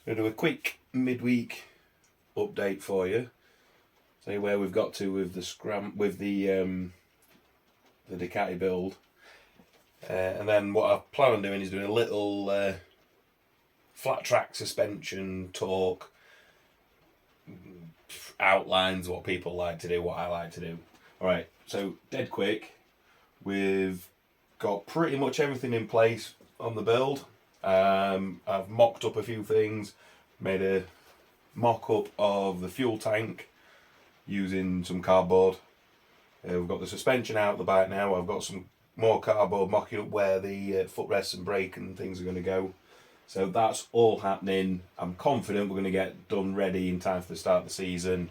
I'm going to do a quick midweek update for you. Say where we've got to with the Ducati build, and then what I plan on doing is doing a little Flattrack suspension talk. Outlines what people like to do, what I like to do. Alright, so dead quick, we've got pretty much everything in place on the build. I've mocked up a few things, made a mock-up of the fuel tank using some cardboard. We've got the suspension out of the bike now. I've got some more cardboard mocking up where the footrests and brake and things are going to go. So that's all happening. I'm confident we're going to get done ready in time for the start of the season.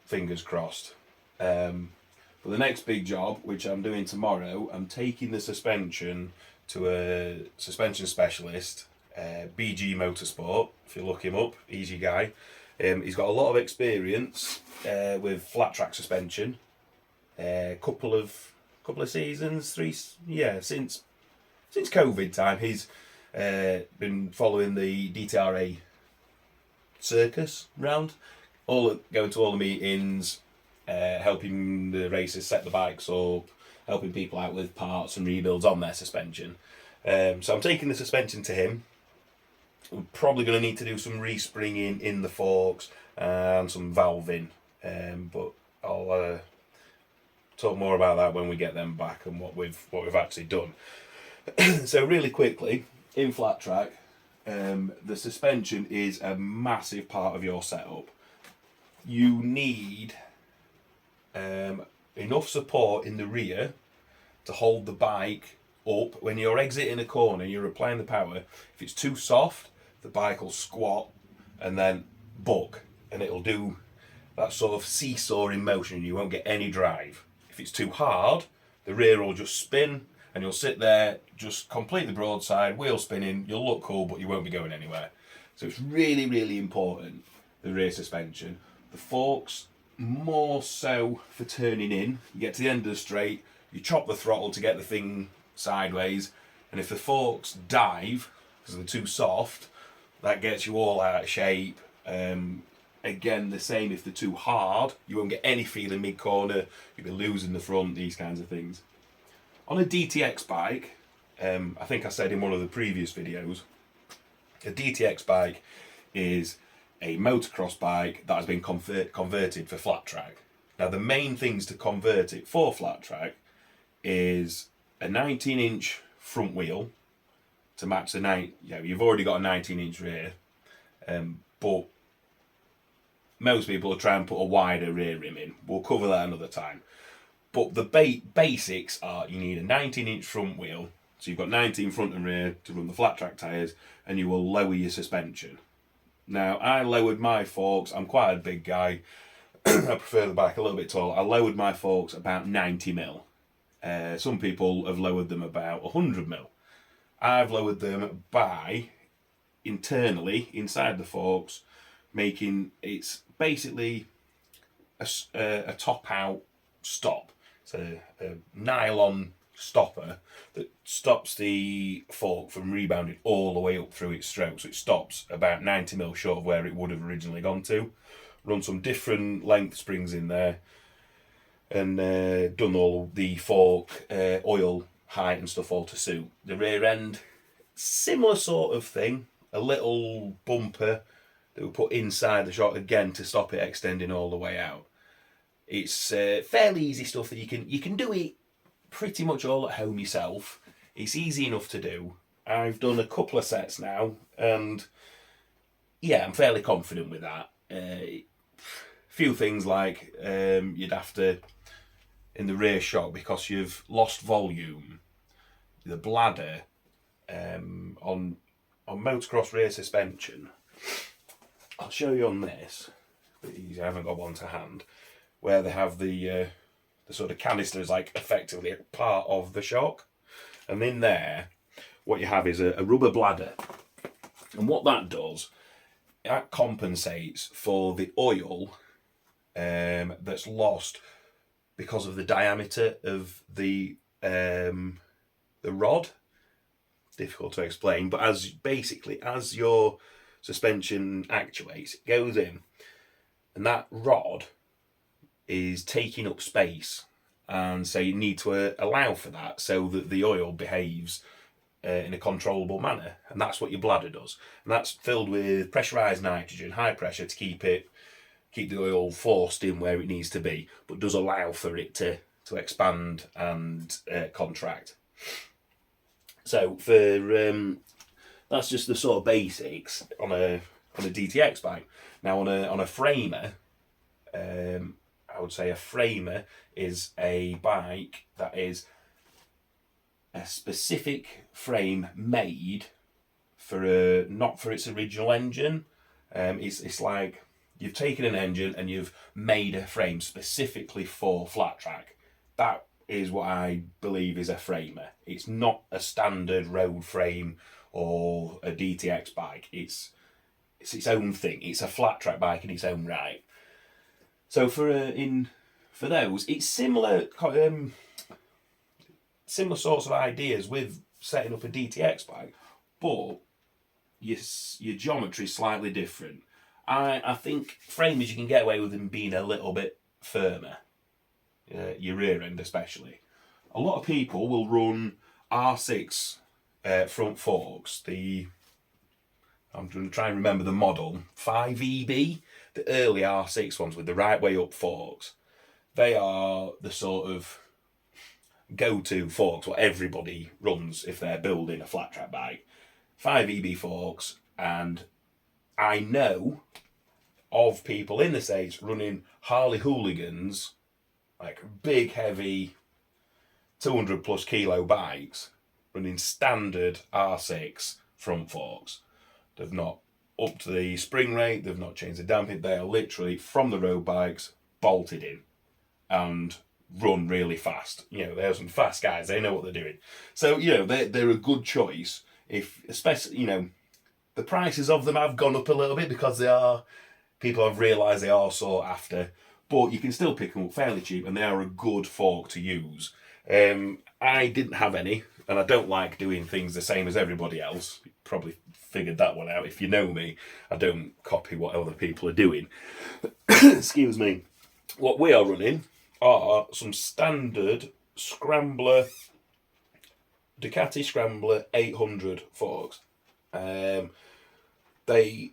Fingers crossed. For the next big job, which I'm doing tomorrow, I'm taking the suspension to a suspension specialist, BG Motorsport. If you look him up, easy guy. He's got a lot of experience with Flattrack suspension. Couple of seasons, since COVID time, he's been following the DTRA circus round, going to all the meetings, helping the racers set the bikes up, helping people out with parts and rebuilds on their suspension. So I'm taking the suspension to him. We're probably going to need to do some respringing in the forks and some valving, but I'll talk more about that when we get them back and what we've actually done. So really quickly, in Flattrack, the suspension is a massive part of your setup. You need enough support in the rear to hold the bike up. When you're exiting a corner, you're applying the power. If it's too soft, the bike will squat and then buck, and it'll do that sort of seesawing motion. You won't get any drive. If it's too hard, the rear will just spin and you'll sit there just completely broadside, wheel spinning. You'll look cool, but you won't be going anywhere. So it's really, really important, the rear suspension. The forks, more so for turning in. You get to the end of the straight, you chop the throttle to get the thing sideways, and if the forks dive because they're too soft, that gets you all out of shape. Again, the same if they're too hard, you won't get any feeling mid-corner, you'll be losing the front, these kinds of things. On a DTX bike, I think I said in one of the previous videos, a DTX bike is a motocross bike that has been converted for Flattrack. Now the main things to convert it for Flattrack is a 19-inch front wheel to match the you've already got a 19-inch rear, but most people will try and put a wider rear rim in. We'll cover that another time. But the basics are, you need a 19-inch front wheel, so you've got 19 front and rear to run the Flattrack tyres, and you will lower your suspension. Now, I lowered my forks. I'm quite a big guy. I prefer the bike a little bit taller. I lowered my forks about 90mm. Some people have lowered them about 100mm. I've lowered them by, internally, inside the forks, making it's basically a top-out stop. It's a nylon stopper that stops the fork from rebounding all the way up through its stroke, so it stops about 90mm short of where it would have originally gone to. Run some different length springs in there, and done all the fork oil height and stuff all to suit. The rear end, similar sort of thing, a little bumper that we put inside the shock again to stop it extending all the way out. It's fairly easy stuff that you can do it pretty much all at home yourself. It's easy enough to do. I've done a couple of sets now, and yeah, I'm fairly confident with that. Few things like you'd have to, in the rear shock, because you've lost volume, the bladder on motocross rear suspension. I'll show you on this, but I haven't got one to hand, where they have the sort of canister is like effectively a part of the shock, and in there what you have is a rubber bladder, and what that does, that compensates for the oil that's lost because of the diameter of the rod. Difficult to explain, but as your suspension actuates, it goes in, and that rod is taking up space, and so you need to allow for that so that the oil behaves in a controllable manner, and that's what your bladder does. And that's filled with pressurised nitrogen, high pressure, to keep the oil forced in where it needs to be, but does allow for it to expand and contract. So for that's just the sort of basics on a DTX bike. Now on a framer, I would say a framer is a bike that is a specific frame made for not for its original engine. It's like you've taken an engine and you've made a frame specifically for Flattrack. That is what I believe is a framer. It's not a standard road frame or a DTX bike. It's its own thing. It's a Flattrack bike in its own right. So for those, it's similar sorts of ideas with setting up a DTX bike, but your geometry is slightly different. I think framers, you can get away with them being a little bit firmer, your rear end especially. A lot of people will run R6 front forks. I'm going to try and remember the model, 5EB, the early R6 ones with the right way up forks. They are the sort of go-to forks what everybody runs if they're building a Flattrack bike. 5EB forks, and I know of people in the States running Harley Hooligans, like big, heavy, 200 plus kilo bikes, running standard R6 front forks. They've not upped the spring rate, they've not changed the damping, they are literally from the road bikes bolted in and run really fast. They're some fast guys, they know what they're doing. So, they're a good choice, if especially, the prices of them have gone up a little bit because people have realised they are sought after, but you can still pick them up fairly cheap, and they are a good fork to use. I didn't have any, and I don't like doing things the same as everybody else. You probably figured that one out if you know me. I don't copy what other people are doing. Excuse me. What we are running are some standard Ducati Scrambler 800 forks. How do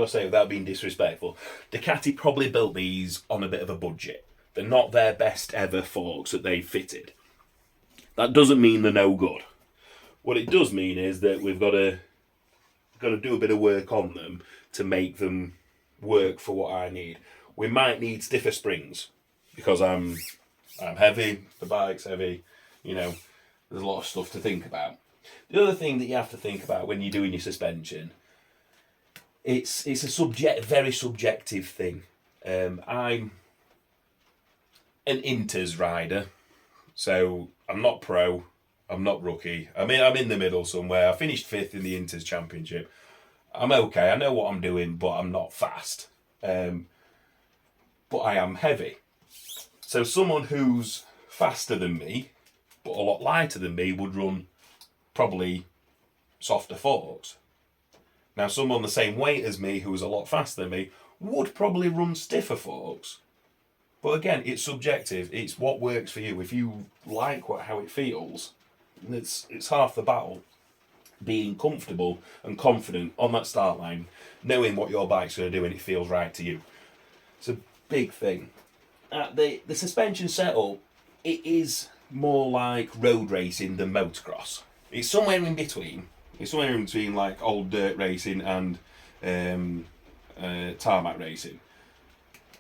I say without being disrespectful? Ducati probably built these on a bit of a budget. They're not their best ever forks that they've fitted. That doesn't mean they're no good. What it does mean is that we've got to do a bit of work on them to make them work for what I need. We might need stiffer springs because I'm heavy, the bike's heavy, there's a lot of stuff to think about. The other thing that you have to think about when you're doing your suspension, it's a very subjective thing. I'm an Inters rider, so I'm not pro, I'm not rookie. I'm in the middle somewhere. I finished 5th in the Inters Championship. I'm okay, I know what I'm doing, but I'm not fast. But I am heavy. So someone who's faster than me, but a lot lighter than me, would run probably softer forks. Now someone the same weight as me, who's a lot faster than me, would probably run stiffer forks. But again, it's subjective. It's what works for you. If you like how it feels, it's half the battle. Being comfortable and confident on that start line, knowing what your bike's going to do and it feels right to you. It's a big thing. The suspension setup, it is more like road racing than motocross. It's somewhere in between. It's somewhere in between like old dirt racing and tarmac racing.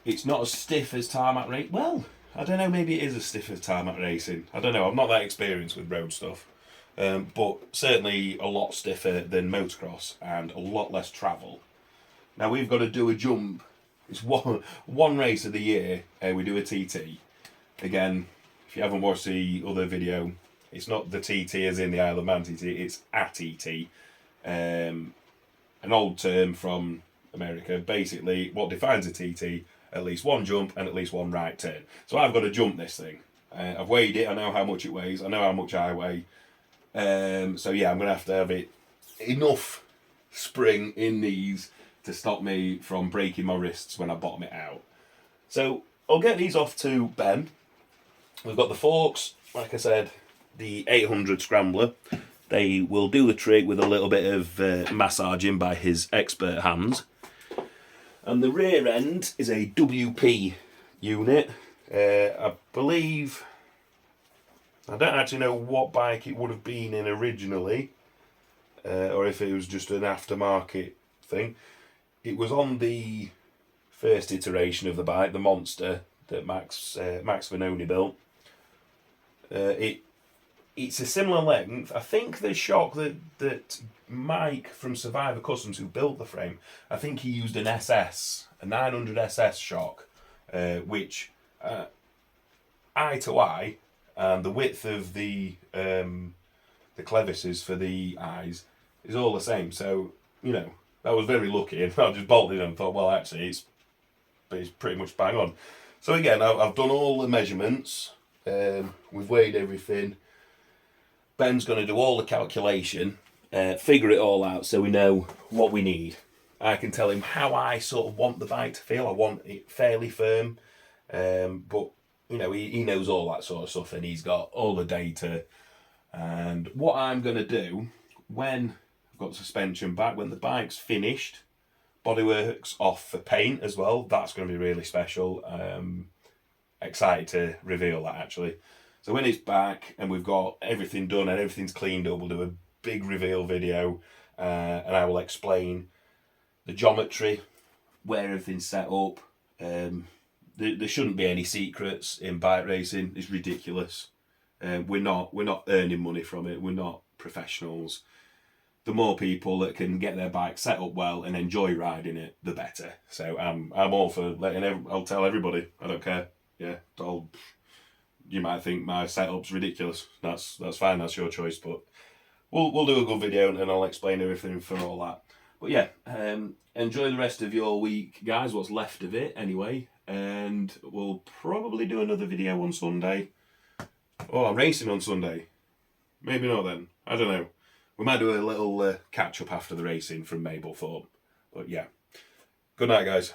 It's not as stiff as tarmac racing. Well, I don't know, maybe it is as stiff as tarmac racing. I don't know, I'm not that experienced with road stuff. But certainly a lot stiffer than motocross and a lot less travel. Now we've got to do a jump. It's one race of the year. We do a TT. Again, if you haven't watched the other video, it's not the TT as in the Isle of Man TT, it's a TT. An old term from America. Basically, what defines a TT, at least one jump and at least one right turn. So I've got to jump this thing. I've weighed it, I know how much it weighs, I know how much I weigh. So yeah, I'm going to have it enough spring in these to stop me from breaking my wrists when I bottom it out. So I'll get these off to Ben. We've got the forks, like I said, the 800 scrambler. They will do the trick with a little bit of massaging by his expert hands. And the rear end is a WP unit. I believe, I don't actually know what bike it would have been in originally, or if it was just an aftermarket thing. It was on the first iteration of the bike, the Monster, that Max Vanoni built. It's a similar length. I think the shock that Mike from Survivor Customs, who built the frame, I think he used an SS, a 900 SS shock, which eye to eye, and the width of the clevises for the eyes is all the same. So, you know, I was very lucky, and I just bolted and thought, well, actually, it's pretty much bang on. So again, I've done all the measurements. We've weighed everything. Ben's going to do all the calculation, figure it all out so we know what we need. I can tell him how I sort of want the bike to feel. I want it fairly firm, but you know, he knows all that sort of stuff, and he's got all the data. And what I'm going to do when I've got suspension back, when the bike's finished, bodywork's off for paint as well. That's going to be really special. Excited to reveal that actually. So when it's back and we've got everything done and everything's cleaned up, we'll do a big reveal video, and I will explain the geometry, where everything's set up. There shouldn't be any secrets in bike racing. It's ridiculous. We're not earning money from it. We're not professionals. The more people that can get their bike set up well and enjoy riding it, the better. So I'm all for letting. I'll tell everybody. I don't care. Yeah, you might think my setup's ridiculous. That's fine. That's your choice. But we'll do a good video and I'll explain everything for all that. But yeah, enjoy the rest of your week, guys. What's left of it, anyway. And we'll probably do another video on Sunday. Oh, I'm racing on Sunday. Maybe not then. I don't know. We might do a little catch up after the racing from Mablethorpe. But yeah. Good night, guys.